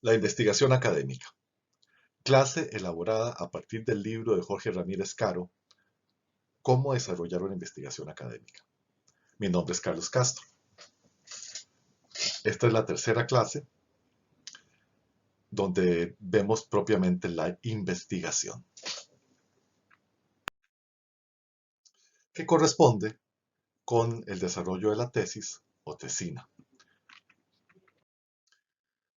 La investigación académica. Clase elaborada a partir del libro de Jorge Ramírez Caro, Cómo desarrollar una investigación académica. Mi nombre es Carlos Castro. Esta es la tercera clase donde vemos propiamente la investigación, que corresponde con el desarrollo de la tesis o tesina.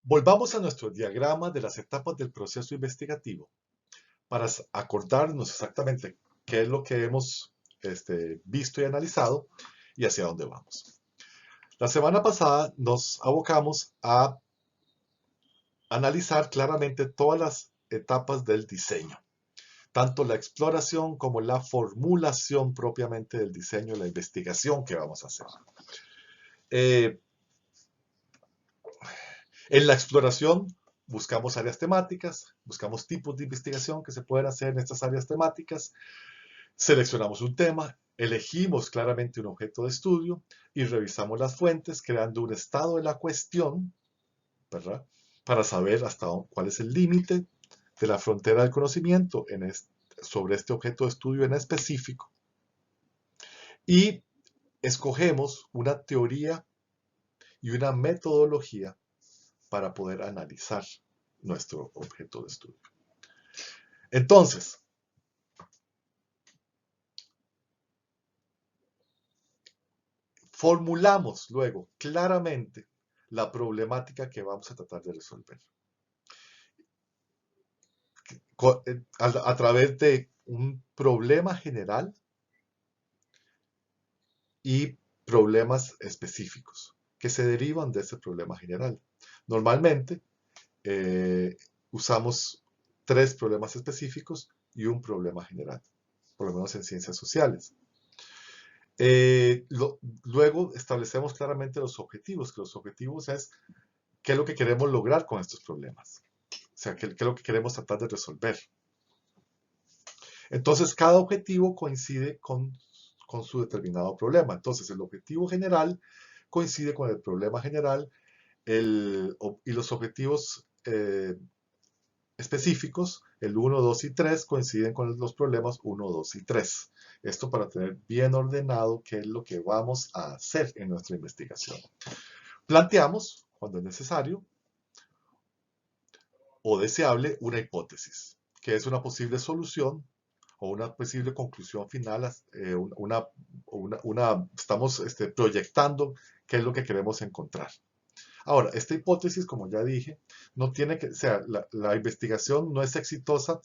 Volvamos a nuestro diagrama de las etapas del proceso investigativo para acordarnos exactamente qué es lo que hemos visto y analizado y hacia dónde vamos. La semana pasada nos abocamos a analizar claramente todas las etapas del diseño, tanto la exploración como la formulación propiamente del diseño, la investigación que vamos a hacer. En la exploración buscamos áreas temáticas, buscamos tipos de investigación que se pueden hacer en estas áreas temáticas, seleccionamos un tema, elegimos claramente un objeto de estudio y revisamos las fuentes creando un estado de la cuestión, ¿verdad? Para saber hasta cuál es el límite de la frontera del conocimiento sobre este objeto de estudio en específico. Y escogemos una teoría y una metodología para poder analizar nuestro objeto de estudio. Entonces, formulamos luego claramente la problemática que vamos a tratar de resolver. A través de un problema general y problemas específicos que se derivan de ese problema general. Normalmente usamos 3 problemas específicos y un problema general, por lo menos en ciencias sociales. Luego establecemos claramente los objetivos, que los objetivos es qué es lo que queremos lograr con estos problemas. O sea, qué es lo que queremos tratar de resolver. Entonces, cada objetivo coincide con su determinado problema. Entonces, el objetivo general coincide con el problema general y los objetivos específicos, el 1, 2 y 3, coinciden con los problemas 1, 2 y 3. Esto para tener bien ordenado qué es lo que vamos a hacer en nuestra investigación. Planteamos, cuando es necesario o deseable, una hipótesis, que es una posible solución o una posible conclusión final, estamos proyectando qué es lo que queremos encontrar. Ahora, esta hipótesis, como ya dije, no tiene que, o sea, la investigación no es exitosa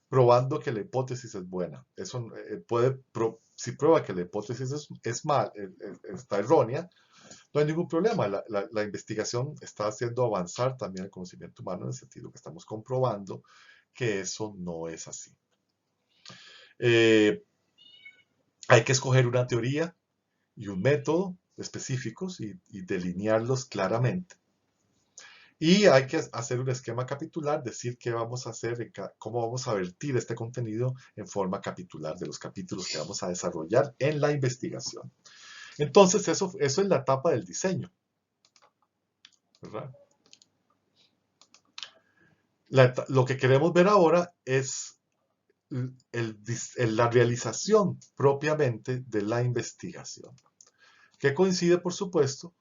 probando que la hipótesis es buena. Eso si prueba que la hipótesis está errónea, no hay ningún problema. La investigación está haciendo avanzar también el conocimiento humano en el sentido que estamos comprobando que eso no es así. Hay que escoger una teoría y un método específicos y delinearlos claramente. Y hay que hacer un esquema capitular, decir qué vamos a hacer, cómo vamos a vertir este contenido en forma capitular de los capítulos que vamos a desarrollar en la investigación. Entonces, eso es la etapa del diseño, ¿verdad? Lo que queremos ver ahora es la realización propiamente de la investigación, que coincide, por supuesto,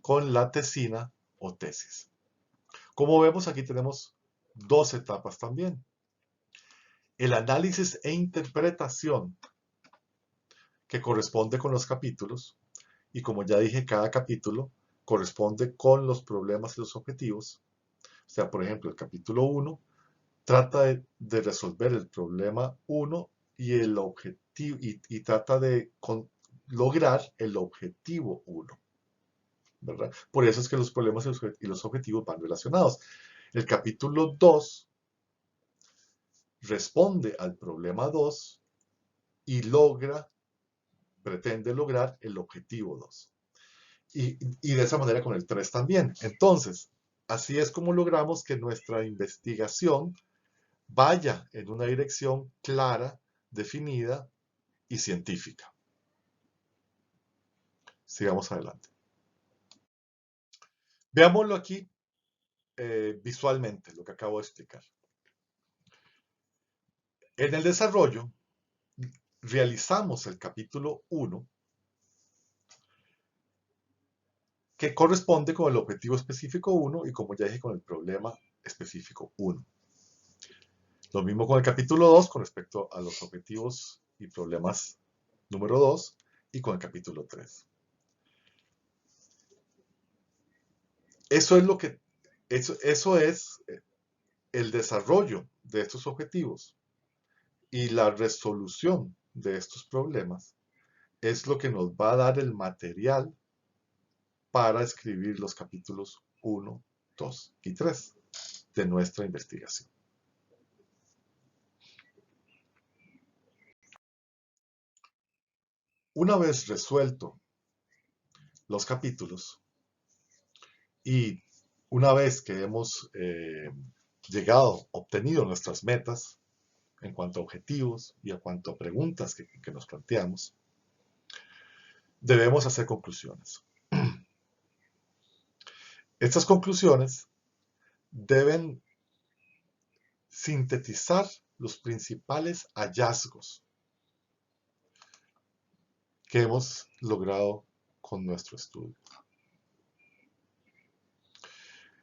con la tesina o tesis. Como vemos, aquí tenemos 2 etapas también. El análisis e interpretación, que corresponde con los capítulos, y como ya dije, cada capítulo corresponde con los problemas y los objetivos. O sea, por ejemplo, el capítulo 1 trata de resolver el problema 1 y el objetivo, y trata de lograr el objetivo 1. ¿Verdad? Por eso es que los problemas y los objetivos van relacionados. El capítulo 2 responde al problema 2 y pretende lograr el objetivo 2. Y de esa manera con el 3 también. Entonces, así es como logramos que nuestra investigación vaya en una dirección clara, definida y científica. Sigamos adelante. Veámoslo aquí visualmente lo que acabo de explicar. En el desarrollo, realizamos el capítulo 1, que corresponde con el objetivo específico 1 y, como ya dije, con el problema específico 1. Lo mismo con el capítulo 2 con respecto a los objetivos y problemas número 2 y con el capítulo 3. Eso es el desarrollo de estos objetivos y la resolución de estos problemas es lo que nos va a dar el material para escribir los capítulos 1, 2 y 3 de nuestra investigación. Una vez resuelto los capítulos y una vez que hemos obtenido nuestras metas en cuanto a objetivos y en cuanto a preguntas que nos planteamos, debemos hacer conclusiones. Estas conclusiones deben sintetizar los principales hallazgos que hemos logrado con nuestro estudio.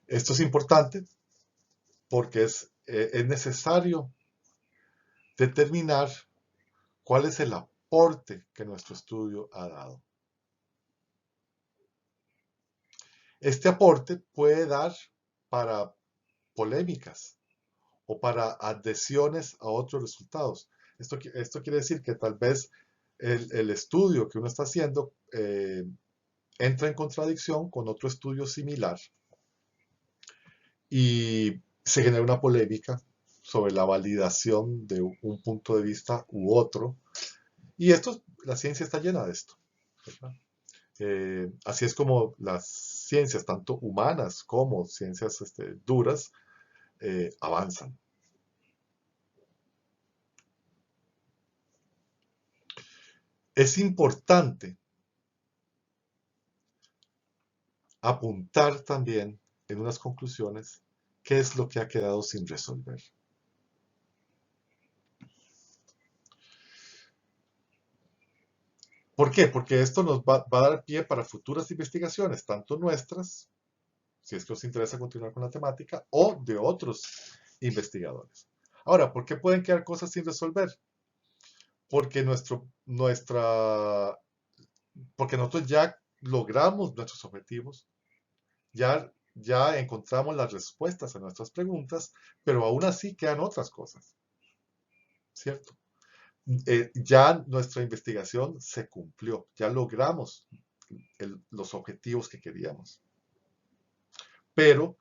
Esto es importante porque es necesario determinar cuál es el aporte que nuestro estudio ha dado. Este aporte puede dar para polémicas o para adhesiones a otros resultados. Esto quiere decir que tal vez el estudio que uno está haciendo entra en contradicción con otro estudio similar y se genera una polémica sobre la validación de un punto de vista u otro. Y la ciencia está llena de esto, ¿verdad? Así es como las ciencias, tanto humanas como ciencias duras, avanzan. Es importante apuntar también en unas conclusiones qué es lo que ha quedado sin resolver. ¿Por qué? Porque esto nos va a dar pie para futuras investigaciones, tanto nuestras, si es que os interesa continuar con la temática, o de otros investigadores. Ahora, ¿por qué pueden quedar cosas sin resolver? Porque porque nosotros ya logramos nuestros objetivos, ya encontramos las respuestas a nuestras preguntas, pero aún así quedan otras cosas, ¿cierto? Ya nuestra investigación se cumplió, ya logramos los objetivos que queríamos. Pero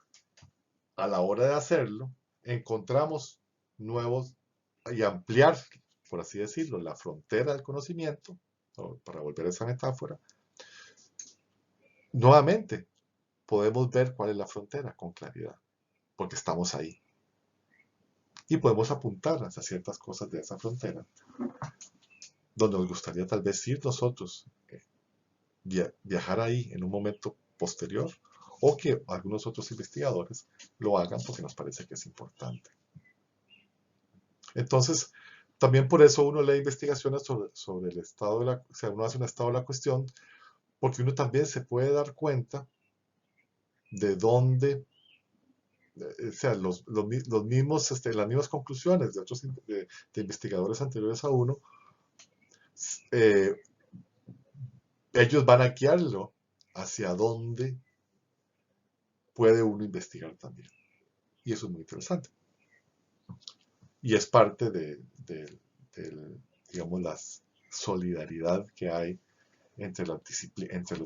a la hora de hacerlo, encontramos nuevos y ampliar, por así decirlo, la frontera del conocimiento, para volver a esa metáfora. Nuevamente, podemos ver cuál es la frontera con claridad, porque estamos ahí. Y podemos apuntar hacia ciertas cosas de esa frontera, donde nos gustaría tal vez ir nosotros, viajar ahí en un momento posterior, o que algunos otros investigadores lo hagan porque nos parece que es importante. Entonces, también por eso uno lee investigaciones sobre el estado o sea, uno hace un estado de la cuestión, porque uno también se puede dar cuenta de dónde, o sea, los mismos, las mismas conclusiones de otros de investigadores anteriores a uno, ellos van a guiarlo hacia dónde puede uno investigar también. Y eso es muy interesante. Y es parte de digamos, la solidaridad que hay entre los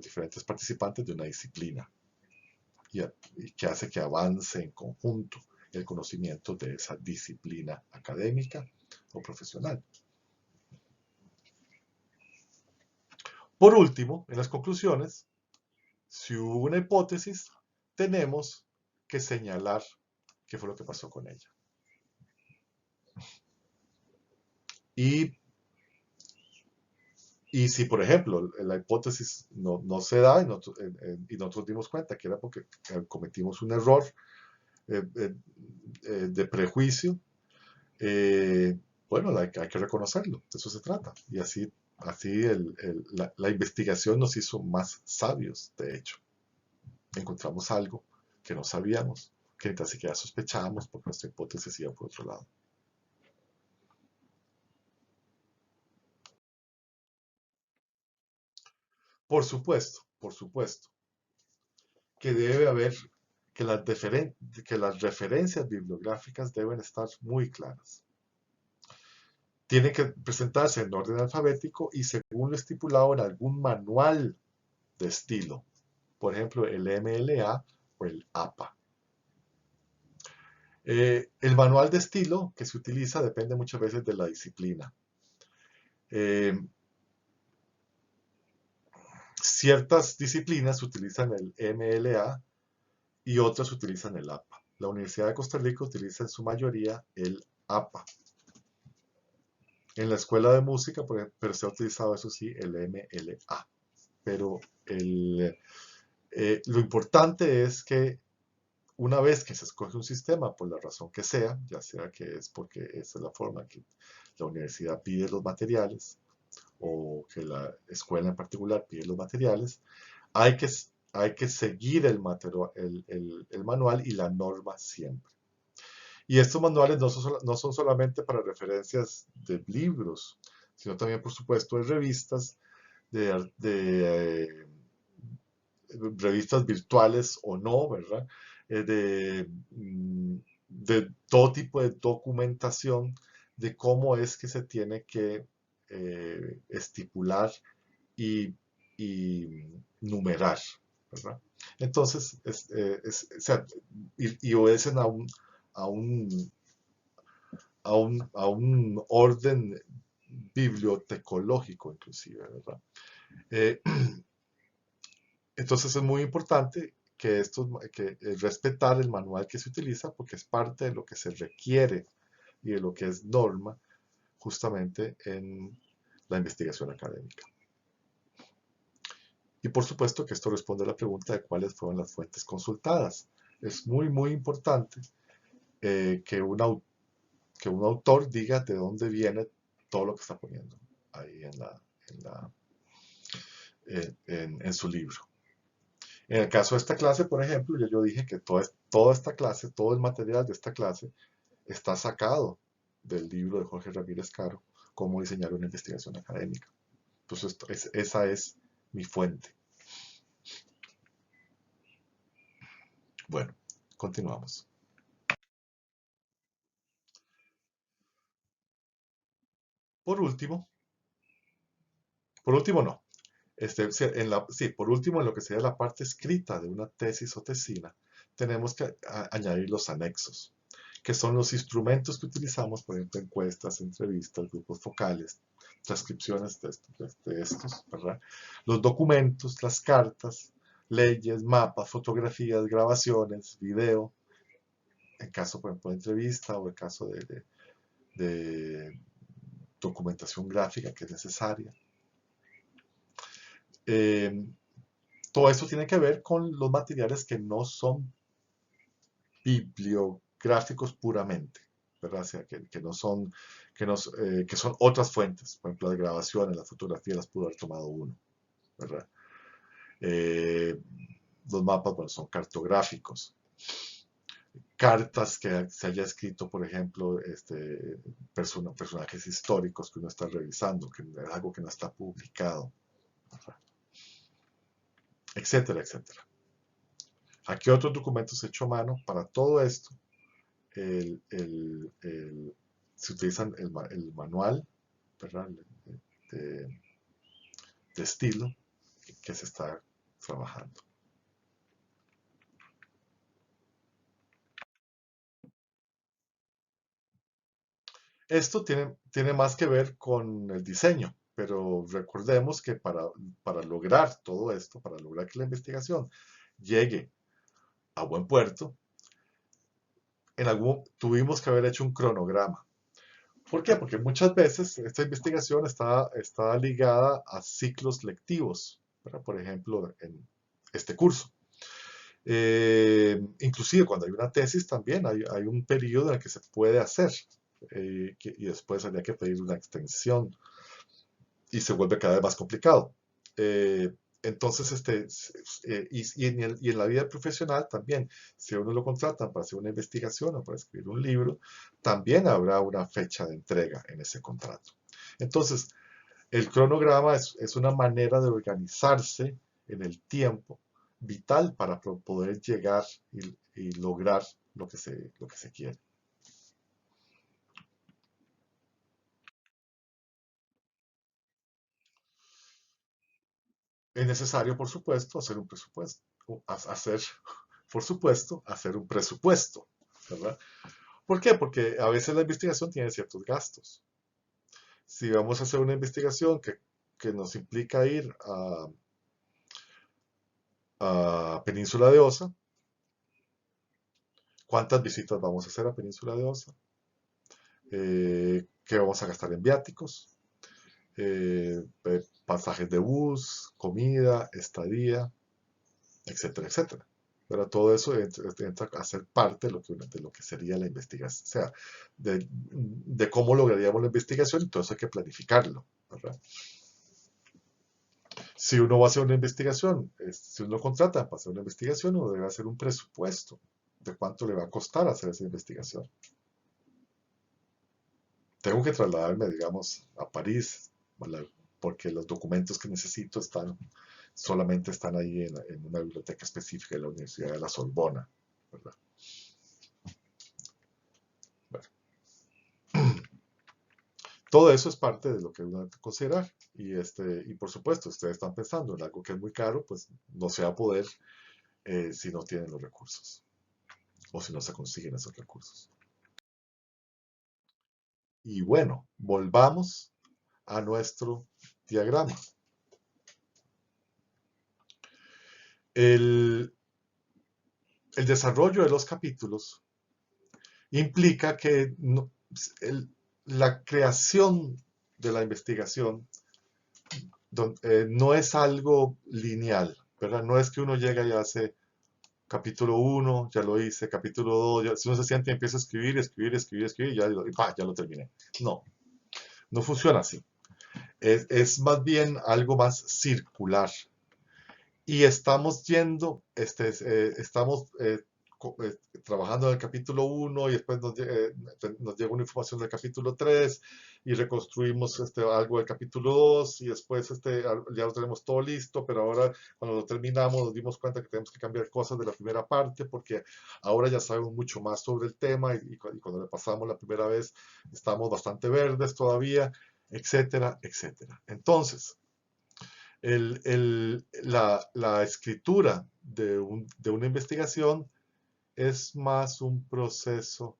diferentes participantes de una disciplina y que hace que avance en conjunto el conocimiento de esa disciplina académica o profesional. Por último, en las conclusiones, si hubo una hipótesis, tenemos que señalar qué fue lo que pasó con ella. Y si, por ejemplo, la hipótesis no se da y nosotros dimos cuenta que era porque cometimos un error de prejuicio, bueno, hay que reconocerlo, de eso se trata. Y así la investigación nos hizo más sabios, de hecho. Encontramos algo que no sabíamos, que ni tan siquiera sospechábamos porque nuestra hipótesis iba por otro lado. Por supuesto, que debe haber, que las referencias bibliográficas deben estar muy claras. Tiene que presentarse en orden alfabético y según lo estipulado en algún manual de estilo, por ejemplo, el MLA o el APA. El manual de estilo que se utiliza depende muchas veces de la disciplina. Eh, Ciertas disciplinas utilizan el MLA y otras utilizan el APA. La Universidad de Costa Rica utiliza en su mayoría el APA. En la escuela de música, pero se ha utilizado, eso sí, el MLA. Pero lo importante es que una vez que se escoge un sistema, por la razón que sea, ya sea que es porque esa es la forma que la universidad pide los materiales o que la escuela en particular pide los materiales, hay que, hay que seguir el manual y la norma siempre. Y estos manuales no son solamente para referencias de libros, sino también, por supuesto, de revistas, de revistas virtuales o no, ¿verdad? De todo tipo de documentación de cómo es que se tiene que estipular y numerar, ¿verdad? Entonces, o sea, y obedecen a un, a un orden bibliotecológico, inclusive, ¿verdad? Eh, entonces es muy importante que respetar el manual que se utiliza porque es parte de lo que se requiere y de lo que es norma justamente en la investigación académica. Y por supuesto que esto responde a la pregunta de cuáles fueron las fuentes consultadas. Es muy importante que que un autor diga de dónde viene todo lo que está poniendo ahí en su libro. En el caso de esta clase, por ejemplo, yo dije que toda esta clase, todo el material de esta clase está sacado del libro de Jorge Ramírez Caro, Cómo diseñar una investigación académica. Entonces, esa es mi fuente. Bueno, continuamos. Por último, no. Sí, por último, en lo que sería la parte escrita de una tesis o tesina, tenemos que añadir los anexos, que son los instrumentos que utilizamos, por ejemplo, encuestas, entrevistas, grupos focales, transcripciones de estos, ¿verdad? Los documentos, las cartas, leyes, mapas, fotografías, grabaciones, video, en caso, por ejemplo, de entrevista o en caso de documentación gráfica que es necesaria. Eh, Todo esto tiene que ver con los materiales que no son bibliográficos puramente, ¿verdad? O sea, que no son, que son otras fuentes. Por ejemplo, las grabaciones, las fotografías las pudo haber tomado uno, ¿verdad? Eh, los mapas, bueno, son cartográficos. Cartas que se haya escrito, por ejemplo, personajes históricos que uno está revisando, que es algo que no está publicado, ¿verdad? Etcétera, etcétera. Aquí otros documentos hechos a mano. Para todo esto, se utiliza el manual, ¿verdad? De, de estilo que se está trabajando. Esto tiene más que ver con el diseño, pero recordemos que para lograr todo esto, para lograr que la investigación llegue a buen puerto, tuvimos que haber hecho un cronograma. ¿Por qué? Porque muchas veces esta investigación está ligada a ciclos lectivos, ¿verdad? Por ejemplo, en este curso. Inclusive cuando hay una tesis también hay un periodo en el que se puede hacer y después habría que pedir una extensión y se vuelve cada vez más complicado. Entonces, y en la vida profesional también, si a uno lo contratan para hacer una investigación o para escribir un libro, también habrá una fecha de entrega en ese contrato. Entonces, el cronograma es una manera de organizarse en el tiempo vital para poder llegar y lograr lo que se quiere. Es necesario, por supuesto, hacer un presupuesto, hacer, por supuesto, hacer un presupuesto, ¿verdad? ¿Por qué? Porque a veces la investigación tiene ciertos gastos. Si vamos a hacer una investigación que nos implica ir a Península de Osa, ¿cuántas visitas vamos a hacer a Península de Osa? ¿Qué vamos a gastar en viáticos? Pasajes de bus, comida, estadía, etcétera, etcétera. Pero todo eso entra a ser parte de lo que sería la investigación, o sea, de cómo lograríamos la investigación, entonces hay que planificarlo, ¿verdad? Si uno va a hacer una investigación, si uno contrata para hacer una investigación, uno debe hacer un presupuesto de cuánto le va a costar hacer esa investigación. Tengo que trasladarme, digamos, a París, porque los documentos que necesito solamente están ahí en una biblioteca específica de la Universidad de la Sorbona, ¿verdad? Bueno, todo eso es parte de lo que uno debe considerar. Y por supuesto, ustedes están pensando en algo que es muy caro, pues no se va a poder si no tienen los recursos o si no se consiguen esos recursos. Y bueno, volvamos a nuestro diagrama. El, el desarrollo de los capítulos implica que la creación de la investigación no es algo lineal, ¿verdad? No es que uno llega y hace capítulo 1, ya lo hice, capítulo 2, si uno se siente y empieza a escribir, escribir, escribir, escribir, ya lo terminé. No, no funciona así. Es más bien algo más circular. Y estamos yendo, estamos trabajando en el capítulo 1 y después nos llega una información del capítulo 3 y reconstruimos algo del capítulo 2 y después ya lo tenemos todo listo, pero ahora cuando lo terminamos nos dimos cuenta que tenemos que cambiar cosas de la primera parte porque ahora ya sabemos mucho más sobre el tema y cuando le pasamos la primera vez estamos bastante verdes todavía, etcétera, etcétera. Entonces, la escritura de una investigación es más un proceso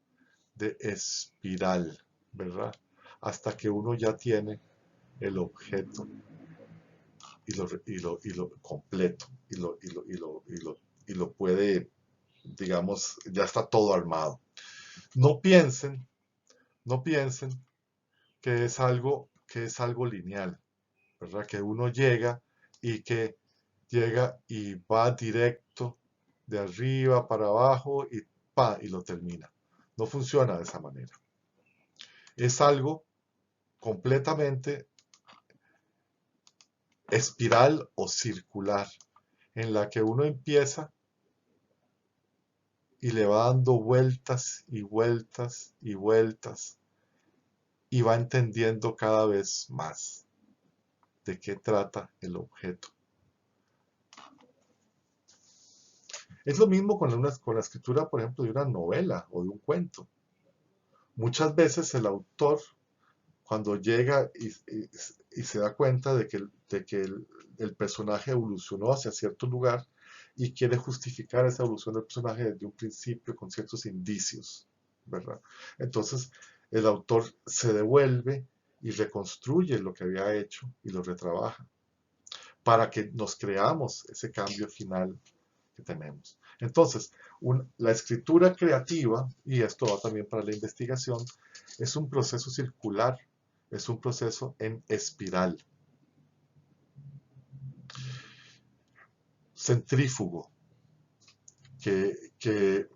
de espiral, ¿verdad? Hasta que uno ya tiene el objeto y lo completo y lo puede, digamos, ya está todo armado. No piensen, no piensen que es algo lineal, ¿verdad? Que uno que llega y va directo de arriba para abajo y lo termina. No funciona de esa manera. Es algo completamente espiral o circular, en la que uno empieza y le va dando vueltas y vueltas y vueltas y va entendiendo cada vez más de qué trata el objeto. Es lo mismo con la escritura, por ejemplo, de una novela o de un cuento. Muchas veces el autor, cuando llega y se da cuenta de que el personaje evolucionó hacia cierto lugar y quiere justificar esa evolución del personaje desde un principio con ciertos indicios, ¿verdad? Entonces, el autor se devuelve y reconstruye lo que había hecho y lo retrabaja para que nos creamos ese cambio final que tenemos. Entonces, la escritura creativa, y esto va también para la investigación, es un proceso circular, es un proceso en espiral, centrífugo. que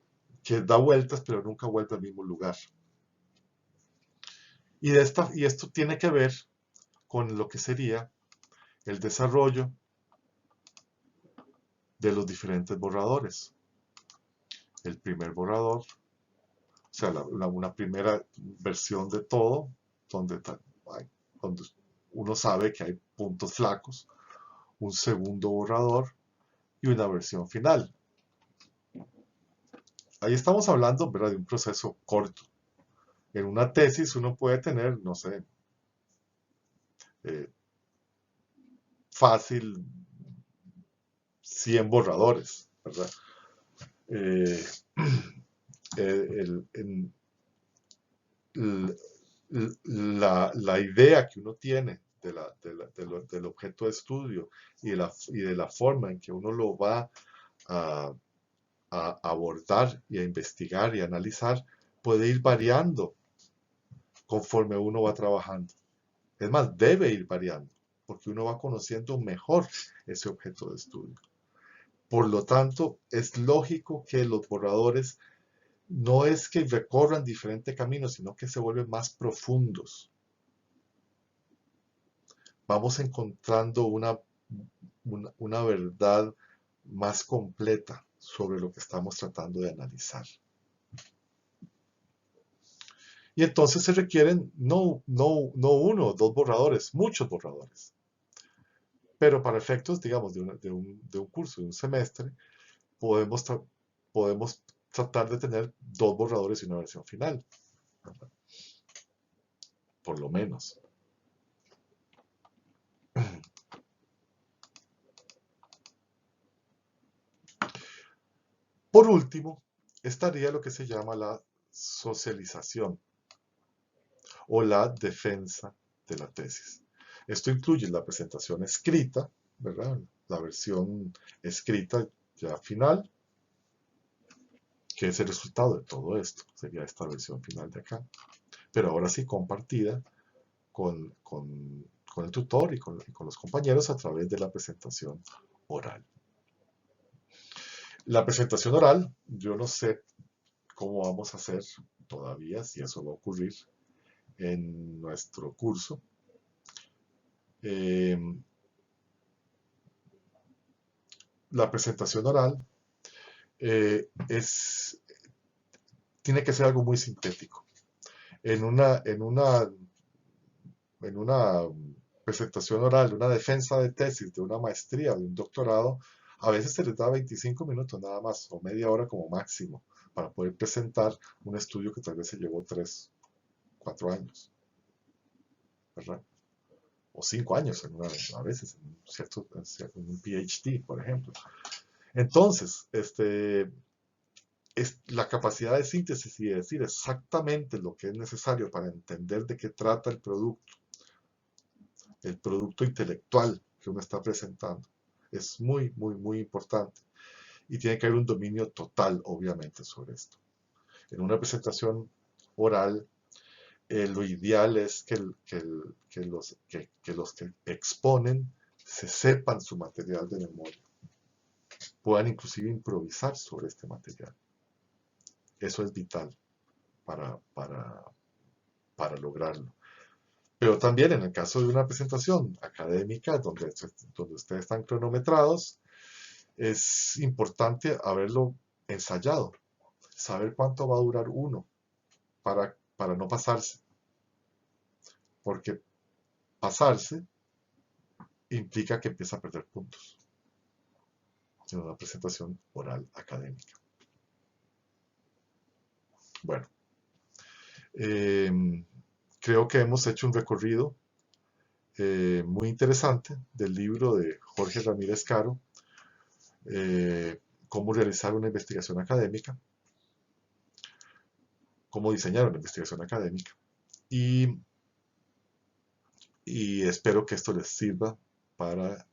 da vueltas, pero nunca vuelve al mismo lugar. Y esto tiene que ver con lo que sería el desarrollo de los diferentes borradores. El primer borrador, o sea, una primera versión de todo, donde uno sabe que hay puntos flacos, un segundo borrador y una versión final. Ahí estamos hablando, ¿verdad?, de un proceso corto. En una tesis uno puede tener, no sé, fácil 100 borradores, ¿verdad? La idea que uno tiene del objeto de estudio y de la forma en que uno lo va a abordar y a investigar y a analizar puede ir variando conforme uno va trabajando. Es más, debe ir variando, porque uno va conociendo mejor ese objeto de estudio. Por lo tanto, es lógico que los borradores no es que recorran diferentes caminos, sino que se vuelven más profundos. Vamos encontrando una verdad más completa sobre lo que estamos tratando de analizar. Y entonces se requieren no uno o dos borradores, muchos borradores. Pero para efectos, digamos, de un curso, de un semestre, podemos tratar de tener 2 borradores y una versión final, ¿verdad? Por lo menos. Por último, estaría lo que se llama la socialización o la defensa de la tesis. Esto incluye la presentación escrita, ¿verdad?, la versión escrita ya final, que es el resultado de todo esto, sería esta versión final de acá, pero ahora sí compartida con el tutor y con los compañeros a través de la presentación oral. La presentación oral, yo no sé cómo vamos a hacer todavía, si eso va a ocurrir en nuestro curso. La presentación oral tiene que ser algo muy sintético. En una presentación oral, una defensa de tesis, de una maestría, de un doctorado, a veces se les da 25 minutos nada más, o media hora como máximo, para poder presentar un estudio que tal vez se llevó 3, 4 años, ¿verdad? O 5 años a veces, en un PhD, por ejemplo. Entonces, la capacidad de síntesis y de decir exactamente lo que es necesario para entender de qué trata el producto intelectual que uno está presentando, es muy, muy, muy importante. Y tiene que haber un dominio total, obviamente, sobre esto. En una presentación oral, lo ideal es que los que exponen se sepan su material de memoria, puedan inclusive improvisar sobre este material. Eso es vital para lograrlo. Pero también en el caso de una presentación académica donde ustedes están cronometrados, es importante haberlo ensayado, saber cuánto va a durar uno para no pasarse. Porque pasarse implica que empieza a perder puntos en una presentación oral académica. Bueno, creo que hemos hecho un recorrido muy interesante del libro de Jorge Ramírez Caro, Cómo realizar una investigación académica, cómo diseñar una investigación académica. Y espero que esto les sirva para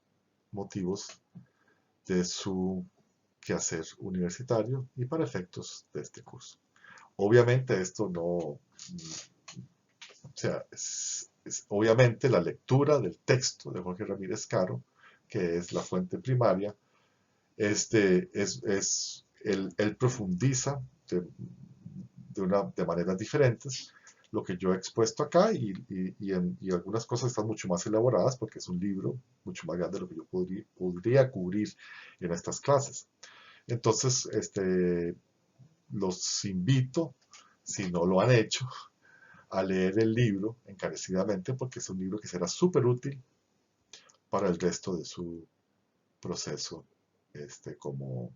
motivos de su quehacer universitario y para efectos de este curso. Obviamente esto no, o sea, obviamente la lectura del texto de Jorge Ramírez Caro, que es la fuente primaria, es Él profundiza de maneras diferentes lo que yo he expuesto acá y algunas cosas están mucho más elaboradas porque es un libro mucho más grande de lo que yo podría cubrir en estas clases. Entonces, los invito, si no lo han hecho, a leer el libro encarecidamente porque es un libro que será súper útil para el resto de su proceso como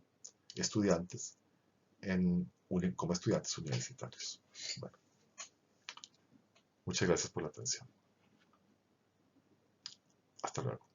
estudiantes como estudiantes universitarios. Bueno, muchas gracias por la atención. Hasta luego.